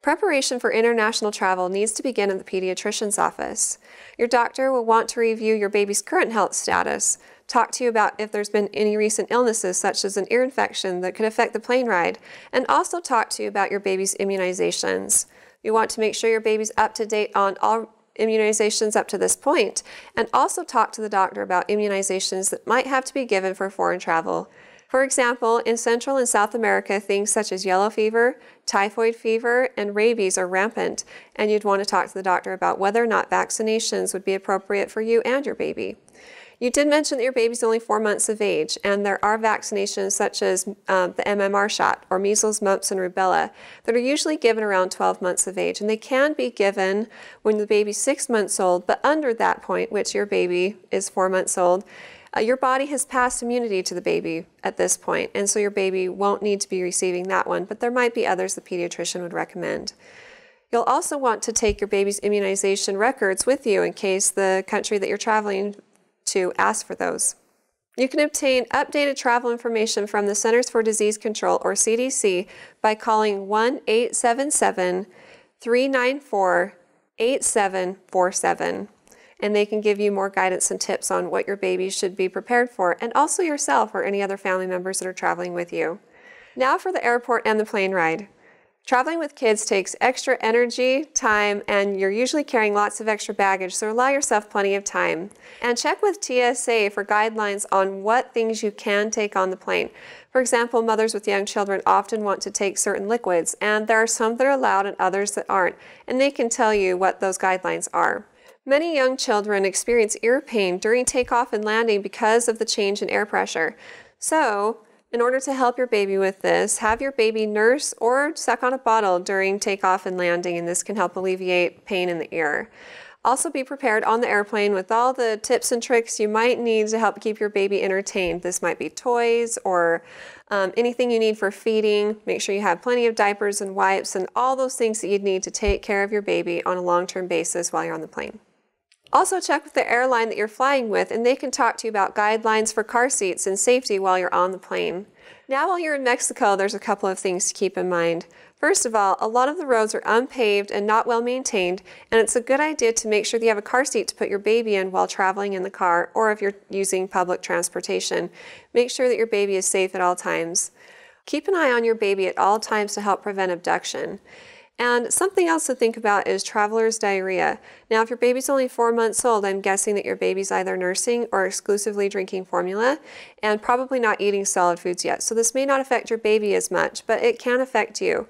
Preparation for international travel needs to begin at the pediatrician's office. Your doctor will want to review your baby's current health status, talk to you about if there's been any recent illnesses such as an ear infection that could affect the plane ride, and also talk to you about your baby's immunizations. You want to make sure your baby's up to date on all immunizations up to this point, and also talk to the doctor about immunizations that might have to be given for foreign travel. For example, in Central and South America, things such as yellow fever, typhoid fever, and rabies are rampant, and you'd want to talk to the doctor about whether or not vaccinations would be appropriate for you and your baby. You did mention that your baby's only 4 months of age, and there are vaccinations such as the MMR shot, or measles, mumps, and rubella, that are usually given around 12 months of age, and they can be given when the baby's 6 months old, but under that point, which your baby is 4 months old, your body has passed immunity to the baby at this point, and so your baby won't need to be receiving that one, but there might be others the pediatrician would recommend. You'll also want to take your baby's immunization records with you in case the country that you're traveling to asks for those. You can obtain updated travel information from the Centers for Disease Control, or CDC, by calling 1-877-394-8747. And they can give you more guidance and tips on what your baby should be prepared for, and also yourself or any other family members that are traveling with you. Now for the airport and the plane ride. Traveling with kids takes extra energy, time, and you're usually carrying lots of extra baggage, so allow yourself plenty of time. And check with TSA for guidelines on what things you can take on the plane. For example, mothers with young children often want to take certain liquids, and there are some that are allowed and others that aren't, and they can tell you what those guidelines are. Many young children experience ear pain during takeoff and landing because of the change in air pressure. So, in order to help your baby with this, have your baby nurse or suck on a bottle during takeoff and landing, and this can help alleviate pain in the ear. Also be prepared on the airplane with all the tips and tricks you might need to help keep your baby entertained. This might be toys or anything you need for feeding. Make sure you have plenty of diapers and wipes and all those things that you'd need to take care of your baby on a long-term basis while you're on the plane. Also check with the airline that you're flying with, and they can talk to you about guidelines for car seats and safety while you're on the plane. Now while you're in Mexico, there's a couple of things to keep in mind. First of all, a lot of the roads are unpaved and not well maintained, and it's a good idea to make sure that you have a car seat to put your baby in while traveling in the car, or if you're using public transportation. Make sure that your baby is safe at all times. Keep an eye on your baby at all times to help prevent abduction. And something else to think about is traveler's diarrhea. Now, if your baby's only 4 months old, I'm guessing that your baby's either nursing or exclusively drinking formula and probably not eating solid foods yet. So this may not affect your baby as much, but it can affect you.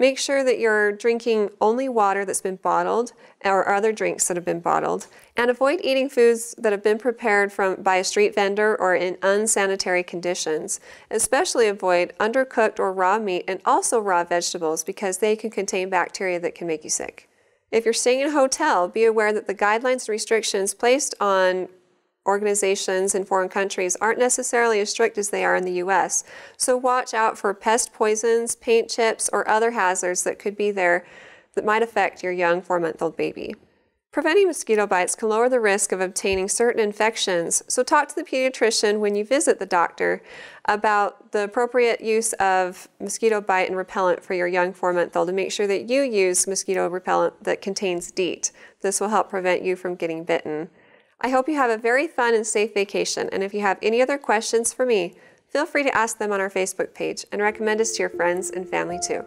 Make sure that you're drinking only water that's been bottled or other drinks that have been bottled, and avoid eating foods that have been prepared by a street vendor or in unsanitary conditions. Especially avoid undercooked or raw meat and also raw vegetables because they can contain bacteria that can make you sick. If you're staying in a hotel, be aware that the guidelines and restrictions placed on organizations in foreign countries aren't necessarily as strict as they are in the U.S. So watch out for pest poisons, paint chips, or other hazards that could be there that might affect your young 4-month-old baby. Preventing mosquito bites can lower the risk of obtaining certain infections, so talk to the pediatrician when you visit the doctor about the appropriate use of mosquito bite and repellent for your young 4-month-old, and make sure that you use mosquito repellent that contains DEET. This will help prevent you from getting bitten. I hope you have a very fun and safe vacation, and if you have any other questions for me, feel free to ask them on our Facebook page and recommend us to your friends and family too.